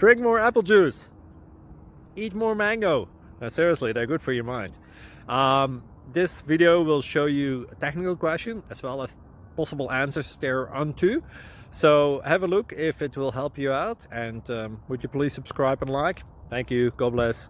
Drink more apple juice. Eat more mango. No, seriously, they're good for your mind. This video will show you a technical question as well as possible answers thereunto. So have a look if it will help you out, and would you please subscribe and like? Thank you. God bless.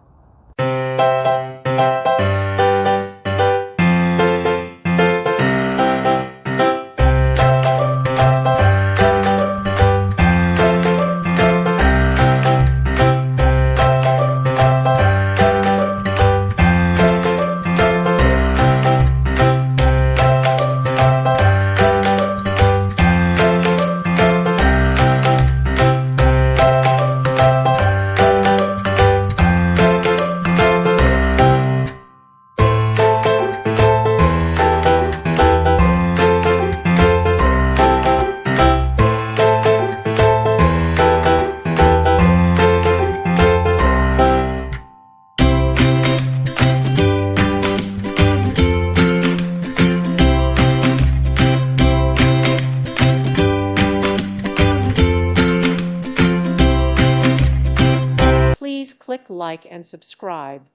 Please click like and subscribe.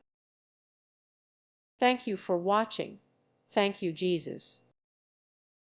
Thank you for watching. Thank you, Jesus.